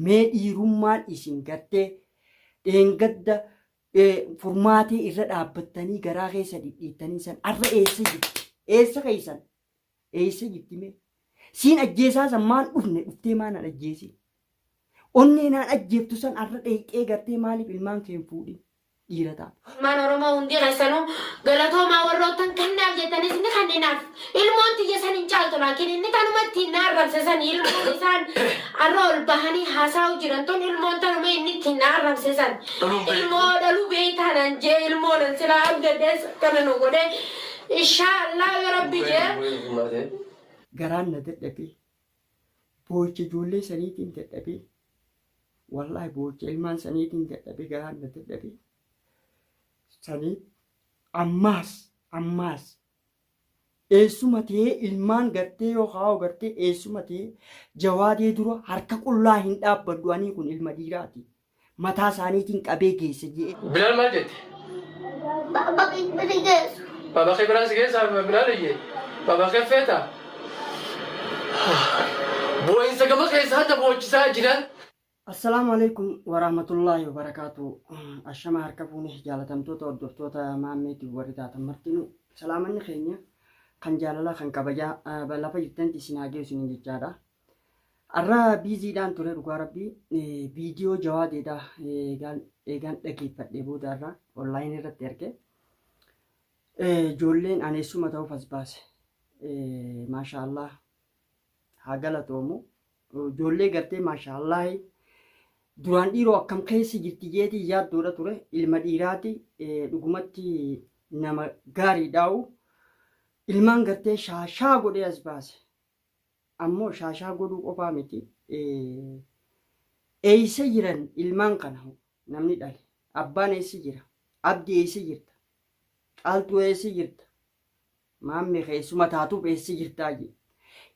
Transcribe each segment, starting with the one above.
mee dhiirummaan isin gartee dheengadda furmaatee irra dhaabbattanii garaa keessa dhidhiittanii san arra eessa jirti? Eessa keessan? Eessa jirti mee? Siin ajjeesaa san maan dhufne dhuftee maan an ajjeesi? Onnee naan ajjeeftu san arra dheeqee gartee maaliif ilmaan kee hin fuudhin? Dhiira ta'a. Man Oromoo hundi keessanuu galatoomaa warroottan kannaaf jettanis inni kanneenaaf ilmoon tiyya san hin caaltu laakiin inni kanumatti hin arrabsisan ilmoon isaan arra ol bahanii haasa'u jiran tun ilmoon tanuma inni ittiin arrabsisan ilmoo dhaluu beeytanan jee ilmoon silaa abdadees kana nu godhe inshaallah yoo rabbi jee. Garaan na dadhabee boocha ijoollee saniitiin dadhabee wallahi boocha ilmaan saniitiin dadhabee garaan na dadhabee. Sani ammas eessuma ta'ee ilmaan gartee yookaan gartee eessuma ta'ee jawaadee dura harka qullaa hin dhaabbaddu ani kun ilma dhiiraati mataa isaaniitiin qabee geesse jee. Bilal maal jette? Baba kibiri geessu. Baba kibira si geessa Bilal iyyee baba keffeeta. Bu'insa gama keessa hadda boochisaa jiran. Assalamu alaikum warahmatullahi wabarakatuh. Ashama harka fuuni jaalatamtoota hordoftoota maammeetiif warri taatan martinu salaamanni keenya kan jaalala kan kabajaa lafa jirtanitti isin haa geessu jechaadha. Arra biiziidhaan ture dhugaa rabbii viidiyoo jawaadeedha eegaan dhageeffadhee booda irraa onlaayinii irratti arge. Ijoolleen aneessuma ta'uuf as baase. Maashaallah haa galatoomu. Ijoollee gartee maashaallah duraan dhiiroo akkam keessa jirti jeetii yaaddoodha ture ilma dhiiraati dhugumatti nama gaarii dhaa'u ilmaan gartee shaashaa godhee as baase ammoo shaashaa godhuu qofaa miti eeysa jiran ilmaan kana namni dhale abbaan eessa jira abdi eessa jirta caaltuu eessa jirta maammee keessuma taatuuf eessa jirtaa jee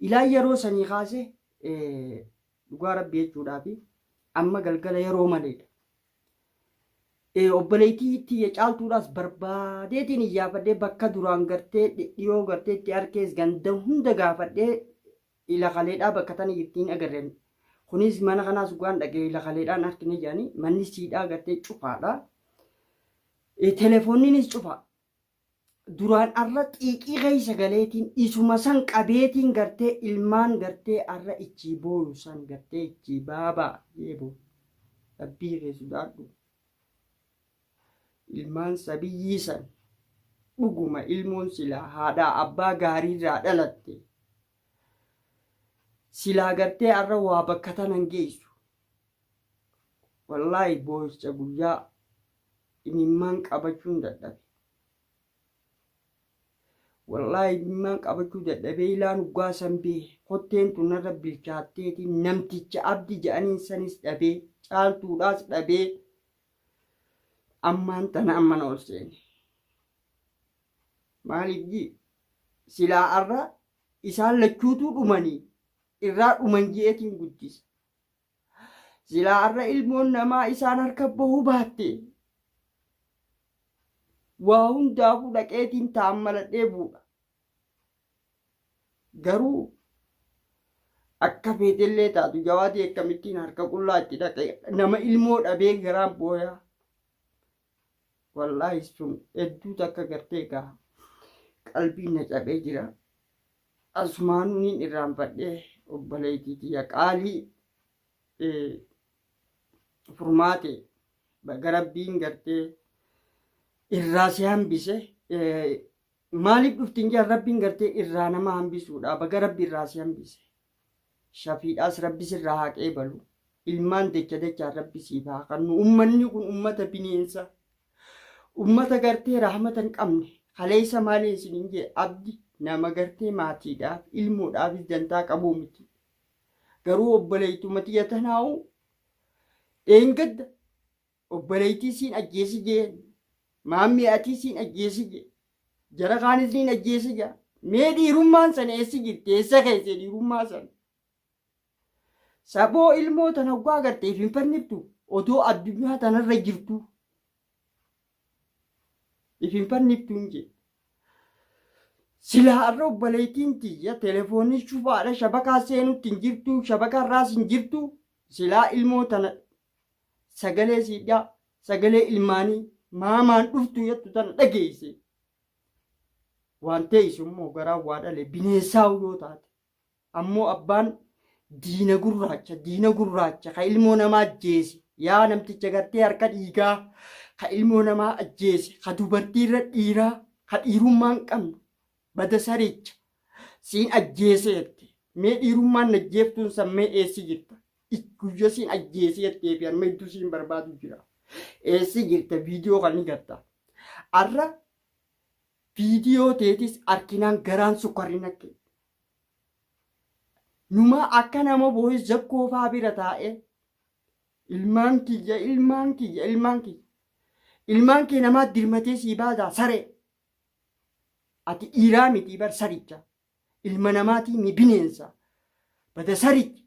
ilaa yeroo sanii kaase dhugaa rabbii jechuudhaafi amma galgala yeroo maleedha. Obboleettii itti caaltuudhaas barbaadeetiin iyyaafadhee bakka duraan gartee dhiyoo gartee itti harkees ganda hunda gaafadhee ilakaleedhaa bakka tana jirtiin agarreen. Kunis mana kanaas gugaan dhagee ilakaleedhaan harkine jedhanii manni siidhaa gartee cufaadha. Telefoonniinis cufa. Duraan arra xiiqii keessa galeetiin isuma san qabeetiin gartee ilmaan gartee arra ichi booyu san gartee ichi baabaa yeeboo rabbii keessu daadhu ilmaan sabiyyii san dhuguma ilmoon silaa haadhaa abbaa gaariirraa dhalatte silaa gartee arra waa bakka tanan geessu wallaahi booyicha guyyaa imimmaan qabachuun dadhabe. Wallahi imimmaan qabachuu dadhabee ilaan ugaa san bee hotteen tunarra bilchaatteeti namticha abdi jedhaniin sanis dhabee caaltuudhaas dhabee ammaan tana ammana ol seene. Maaliif silaa arra isaan lachuutuu dhumanii irraa dhuman jeetiin guddisa. Silaa arra ilmoon namaa isaan harka bahuu baatte. Waa hundaafuu dhaqeetiin taammaladhee buudha. Garuu akka feetellee taatu jawaadii akkamittiin harka qullaa itti dhaqee nama ilmoo dhabee garaan booyaa. Wallaahi sun hedduu takka gartee gaa qalbiin na cabee jira. Asumaanuun irraanfadhee obboleettiitii qaalii furmaate garabbiin gartee irraa si hambise maaliif dhuftiin jaa rabbiin gartee irraa nama hambisuudha baga rabbi irraa si hambise shafiidhaas rabbi sirraa haqee balu ilmaan dachaa rabbi siif haa kennu. Ummanni kun ummata bineensa ummata gartee rahmata hin qabne kaleessa maaliin isiniin jee abdi nama gartee maatiidhaaf ilmoodhaafis dantaa qabuu miti. Garuu obboleeytuma xiyya tanaa'u dheengadda obboleeytii siin ajjeesi jeen maammi ati siin ajjeesi jee jara kaanis siin ajjeesi jaa mee dhiirummaan sana eessi jirti eessa keessa dhiirummaa sana saboo ilmoo tana hoggaa agarteef hin fanniftu otoo addunyaa tanarra jirtu ifin fanniftuun jee silaa arra obboleeytiin tiyya telefoonii cufaadha shabakaa seenutti hin jirtu shabakaa irraas hin jirtu silaa ilmoo tana sagalee siidhaa sagalee ilmaanii maamaan dhuftu jettu tana dhageesse waan ta'eef immoo garaa waa dhale bineensaa yoo taate ammoo abbaan diina gurraacha ka ilmoo namaa ajjeese yaa namticha gartee harka dhiigaa ka ilmoo namaa ajjeese ka dubartiirra dhiiraa ka dhiirummaan qabnu bada saricha siin ajjeese jette mee dhiirummaan ajjeeftuun sammee eessi jirta guyya siin ajjeese jettee fi amma iddoo siin barbaadu jira eessi jirta viidiyoo kan ni garta arra viidiyoo teetis arkinaan garaan sukkarina kee numa akka nama boo'is jakkoo faa bira taa'e ilmaan kee namaa dirmatee sii baadaa saree ati dhiiraa miti bar saricha ilma namaatii mi bineensa bada saricha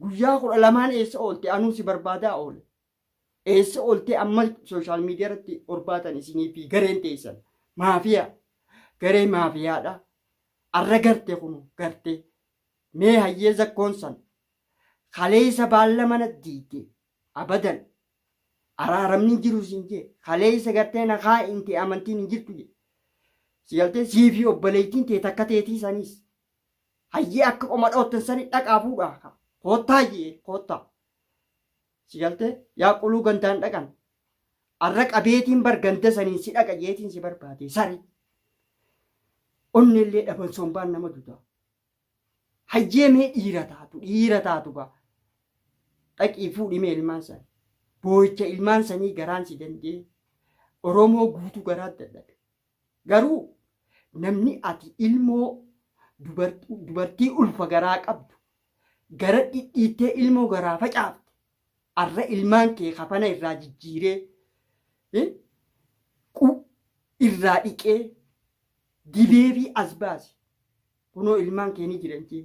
guyyaa 12 eessa oolte anuu si barbaadaa oole eessa oolte amma sooshaal miidiyaa irratti orbaatan isinii fi gareen teessan maafiyaa garee maafiyaadha arra garte kunu garte mee hayyee zakkoon san kaleessa baalla mana diite abadan araaramni jiru siin jee kaleessa gartee nakaa inte amantiin hin jirtu jee si galtee siifi obboleettiin tee takka teetii saniis hayyee akka qoma dhoottan sani dhaqaa fuudhaa koottaa jee koottaa si galtee yaa quluu gandaan dhaqan arra qabeetiin barganda saniin si dhaqa jeetiin si barbaade sari onnillee dhaban sombaan nama dudaa hayyee mee dhiira taatu gaa dhaqii fuudhimee ilmaan sanii boo'icha ilmaan sanii garaan si dandee Oromoo guutuu garaa dadhabe garuu namni ati ilmoo dubartii ulfa garaa qabdu gara dhidhiittee ilmoo garaa facaafte arra ilmaan kee kafana irraa jijjiiree irraa dhiqee dibee fi as baase kunoo ilmaan kee ni jiran jee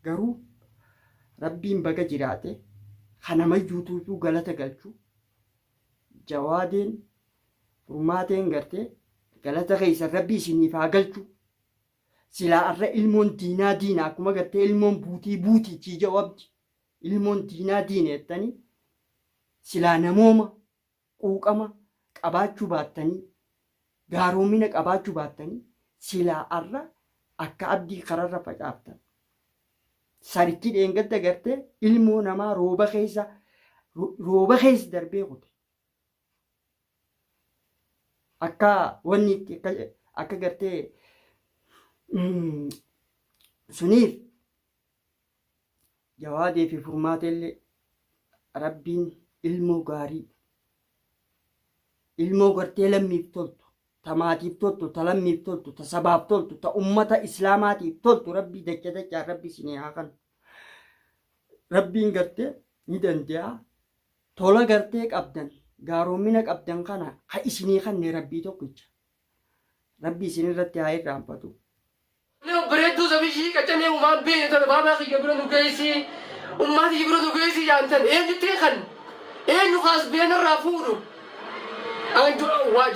garuu rabbiin baga jiraate kanamayyuutuutu galata galchu jawaadeen furmaateen gartee galata keessa rabbii isiniif haa galchu silaa arra ilmoon diinaa akkuma gartee ilmoon buutii chii jawaabdi ilmoon diinaa jettanii silaa namooma quuqama qabaachuu baattanii gaaromina qabaachuu baattanii silaa arra akka abdii kararra facaaftan sarichi dheengadda gartee ilmoo namaa rooba keessa darbee qote akka wanni akka gartee suniif jawaadee fi furmaateellee rabbiin ilmoo gaarii ilmoo gartee lammiif toltu ta maatiif toltu ta lammiif toltu ta sabaaf toltu ta ummata islaamaatiif toltu rabbii dachaa rabbii isinii haa kan rabbiin gartee ni danda'a tola gartee qabdan gaaromina qabdan kana ha isinii kanne rabbii tokkicha rabbii isin irratti haa irraanfatu bareedduu sabishii qacanee umaan beene tana baabaa kiyya bira nu geessi ummaati bira nu geessi yaantan eenyuttee kan eenyu kaas beenarraa fuudhu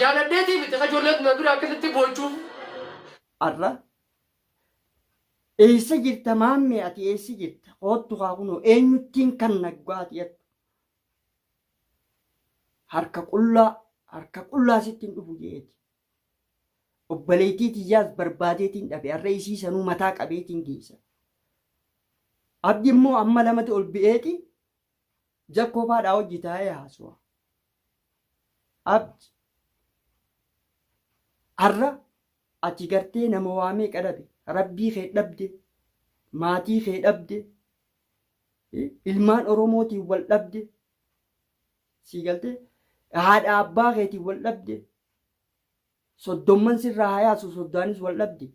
jaaladheetii miti kajoolleetu na bira akkasitti boochuuf arra eessa jirta maammee ati eessi jirta hoottu haa kunoo eenyuttiin kan naggaati jettu harka qullaa sittiin dhufu jeeti obboleettii tiyyaas barbaadeetiin dhabe har'a isii sanuu mataa qabeetiin geessa abdi immoo amma lamatti ol bi'eeti jakkoofaadhaa hojii taa'ee haasu'a abdi har'a ati gartee nama waamee qadhabe rabbii kee dhabde maatii kee dhabde ilmaan oromootiin wal dhabde sii galtee haadha abbaa keetiin wal dhabde soddomman sirraa hayaasu soddaanis wal dhabde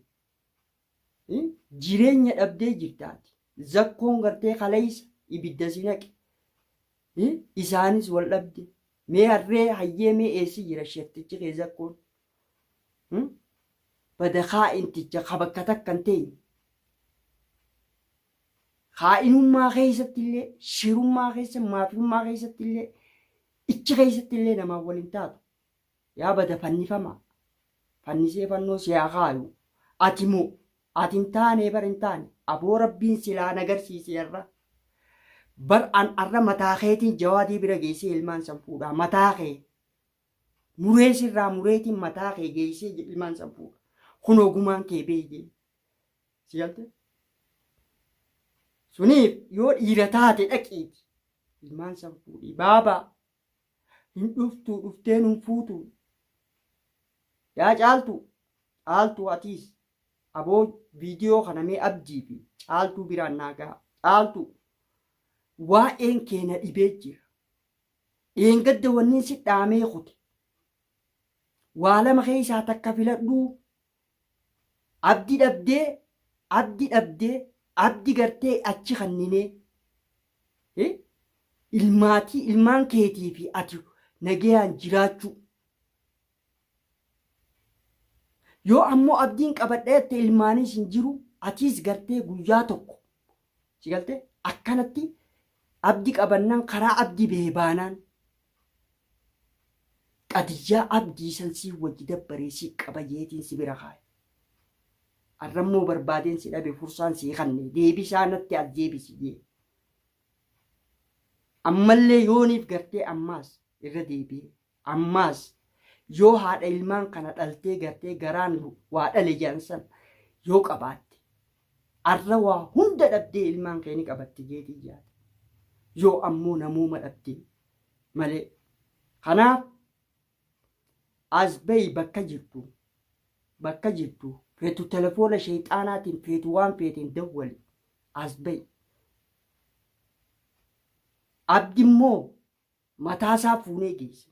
jireenya dhabdee jirtaati zakkoon gartee kaleessa ibidda si naqe isaanis wal dhabde mee harree hayyee mee eessi jira shettichi kee zakkoon bada kaa'inticha kabakka takkan ta'e kaa'inummaa keessatti illee shirummaa keessa maafilummaa keessatti illee ichi keessatti illee namaa waliin taatu yaa bada fannifamaa fannisee fannoo si haa kaayu ati moo ati hin taane bar hin taane aboo rabbiin silaa nagarsiise irra bar an arra mataa keetiin jawaadii bira geessee ilmaan san fuudha mataa kee muree sirraa mureetiin mataa kee geessee ilmaan san fuudha kun ogumaan kee beekee si galte suniif yoo dhiira taate dhaqiiti ilmaan san fuudhii baabaa hin dhuftuu dhuftee nun fuutu yaa caaltu atiis aboo viidiyoo kana mee abdii fi caaltuu biraan naagaa caaltu waa'een keenya dhibee jira dheengadda wanni si dhaamee kute waa lama keessaa takka filadhuu abdi dhabdee abdi gartee achi kanninee ilmaan keetii fi ati nagayaan jiraachuu yoo ammoo abdiin qabadheette ilmaanis hin jiru atiis gartee guyyaa tokko si galtee akkanatti abdi qabannaan karaa abdi bee baanaan qadiyyaa abdii sansii wajji dabbaree si qabayeetiin si bira kaaye arrammoo barbaadeen si dhabe fursaan si kanne deebisaa natti as deebisi jee ammallee yooniif gartee ammaas irra deebi'e ammaas yoo haadha ilmaan kana dhaltee gartee garaan waa dhale jaansan yoo qabaatte arra waa hunda dhabdee ilmaan kee ni qabatte jeetii jaate yoo ammoo namuuma dhabdee malee kanaaf as bayi bakka jirtu feetu telefoona sheexaanaatiin feetu waan feeteen dawwali as bayi abdi immoo mataasaa fuunee geesse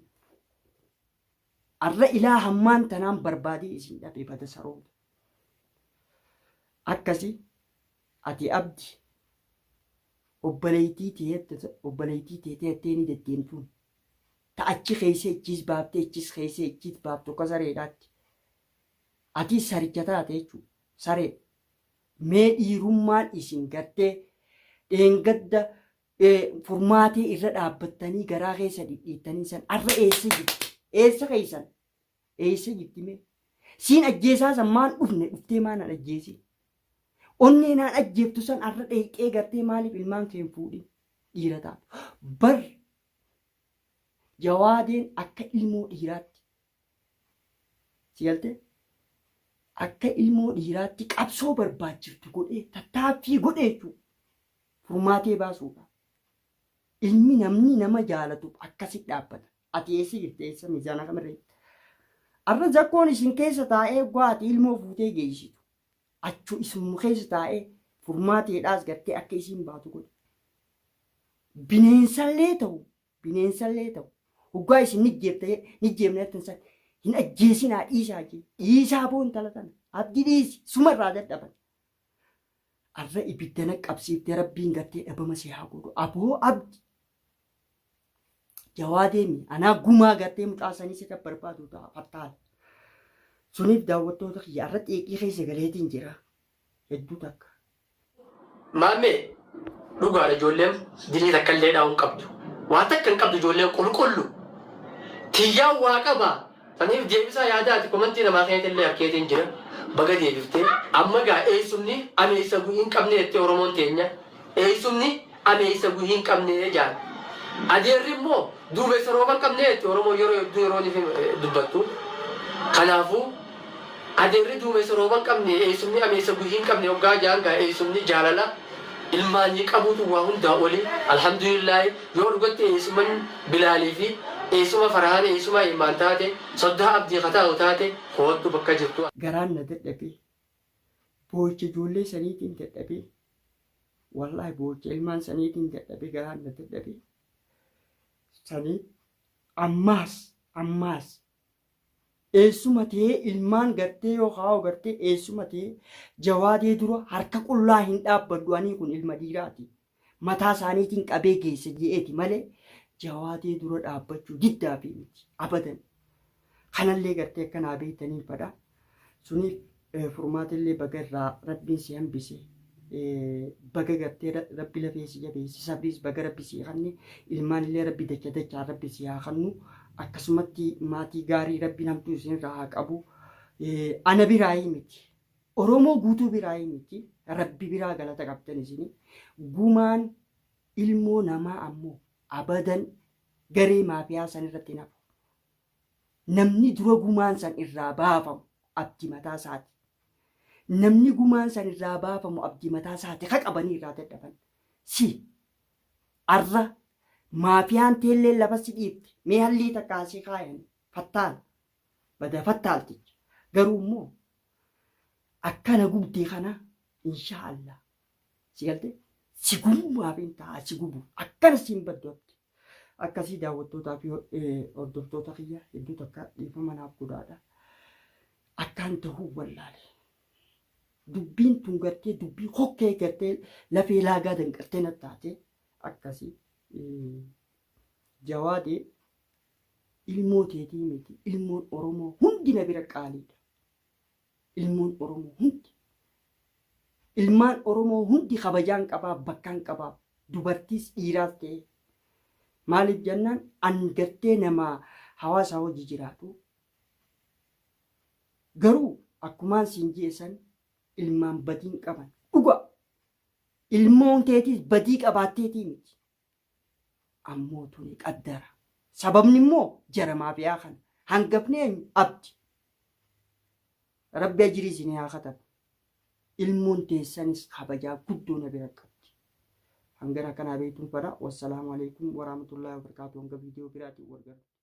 arra ilaa hammaan tanaan barbaadee isin dhabe bada saroota akkasi ati abdi obboleeytii teettee ni deddeemtuun ta achi keessa ichis baaftee ichis keessa ichis baaftu akka sareedhaatti ati saricha taate jechuudha saree mee dhiirummaan isin gartee dheengadda furmaatee irra dhaabbattanii garaa keessa dhidhiittanii san arra eessa jirti eessa keessan eessa jirti mee siin ajjeesaa san maan dhuftee maan an ajjeesi onnee naan ajjeeftu san arra dheeqee gartee maaliif ilmaan keen fuudhin dhiira taatu bar jawaadeen akka ilmoo dhiiraatti si galte akka ilmoo dhiiraatti qabsoo barbaachiftu godhee tattaaffii godhee jechuudha furmaatee baasuudha ilmi namni nama jaalatu akkasitti dhaabbata ati eessa jirte eessa miizaana kamirree arra zakkoon isin keessa taa'ee gwaati ilmoo fuutee geessitu achuu isin keessa taa'ee furmaateedhaas gartee akka isin baatu godhe bineensallee ta'u hoggaa isin nijjeemne san hin ajjeesinaa dhiisaa boon talatan abdi dhiisi sumarraa dadhaban arra ibiddana qabsiiftee rabbiin gartee dhabama si haa godhu aboo abdi jawaadeemi anaa gumaa gartee mucaasanii sirra barbaadu ta'a fattaala suniif daawwattoota kiyya arra xeeqii keessa galeetiin jira hedduu takka. Maammee dhugaadha ijoolleen dilii takka illee dhaa'uun qabdu waa takka hin qabdu ijoolleen qulqullu tiyyaan waa qaba saniif deebisaa yaadaati komantii namaa keenyatti illee harkeetiin jira baga deebiftee amma gaa eessumni ameessa guhii hin qabne jettee oromoon teenya eessumni ameessa guhii hin qabne jaan adeerri immoo duumessa rooba hin qabne jettee oromoo yeroo hedduu yeroo dubbattu kanaafuu adeerri duumessa rooba hin qabne eessumni ameessa guhii hin qabne hoggaa jaan gaa eessumni jaalala ilmaanni qabuutu waa hundaa oli alhamdulillahi yoo dhugatti eessuman bilaalii fi eessuma farahaan eessuma ilmaan taate soddaa abdii kataa'u taate koottu bakka jirtu. Garaan na dadhabee boocha ijoollee saniitiin dadhabee wallahi boocha ilmaan saniitiin dadhabee garaan na dadhabee sanii ammaas eessuma ta'ee ilmaan gartee yoo haa'u gartee eessuma ta'ee jawaadee dura harka qullaa hin dhaabbadhu ani kun ilma dhiiraati mataa isaaniitiin qabee geesse je'eeti malee jawaadee dura dhaabbachuu diddaa fi miti abadan kanallee gartee akkanaa beektanii fadha suniif furmaatillee baga irraa rabbiin si hambise baga gartee rabbi lafee si jabeessi sabris baga rabbi si kanne ilmaanillee rabbi dachaa rabbi si haa kannu akkasumatti maatii gaarii rabbi namtuu isinirraa haa qabu ana biraayii miti oromoo guutuu biraayii miti rabbi biraa galata qabdan isini gumaan ilmoo namaa ammoo abadan garee maafiyaa san irratti nafu. Namni dura gumaan san irraa baafamu abdii mataa isaati. Namni gumaan san irraa baafamu abdii mataa isaati ka qabanii irraa dadhaban. Si arra maafiyaan teellee lafa si dhiibte mee hallii takkaasii kaayan fattaan bada fattaalticha. Garuu immoo akkana gubdee kana inshaallah si galte si gubumaaf hin ta'a si gubu akkana si hin baddotti. Akkasii daawwattootaa fi hordoftoota kiyya hedduu takka dhiifama naaf godhaadha. Akkaan ta'uu wallaale. Dubbiin tun gartee dubbii hokkee gartee lafee laagaa danqartee na taate akkasii jawaadee ilmoo teetii miti ilmoon Oromoo hundi na bira qaaliidha. Ilmoon Oromoo hundi. Ilmaan Oromoo hundi kabajaan qabaaf bakkaan qabaaf dubartiis dhiiraas ta'e. Maaliif jennaan an gartee nama hawaasa hojii jiraatu. Garuu akkumaan siin jeessan ilmaan badiin qaban dhuga. Ilmoon teetis badii qabaatteetii miti. Ammoo tuni qaddara. Sababni immoo jara maafiyaa kana hangafnee abdi. Rabbi ajirii isin haa katabu. Ilmoon teessanis kabajaa guddoo na bira qabdi. Hangara kana beektuun fedha. Wassalaamu alaikum warahmatullahi wabarakatuh. Hanga viidiyoo biraatiin wal gargaara.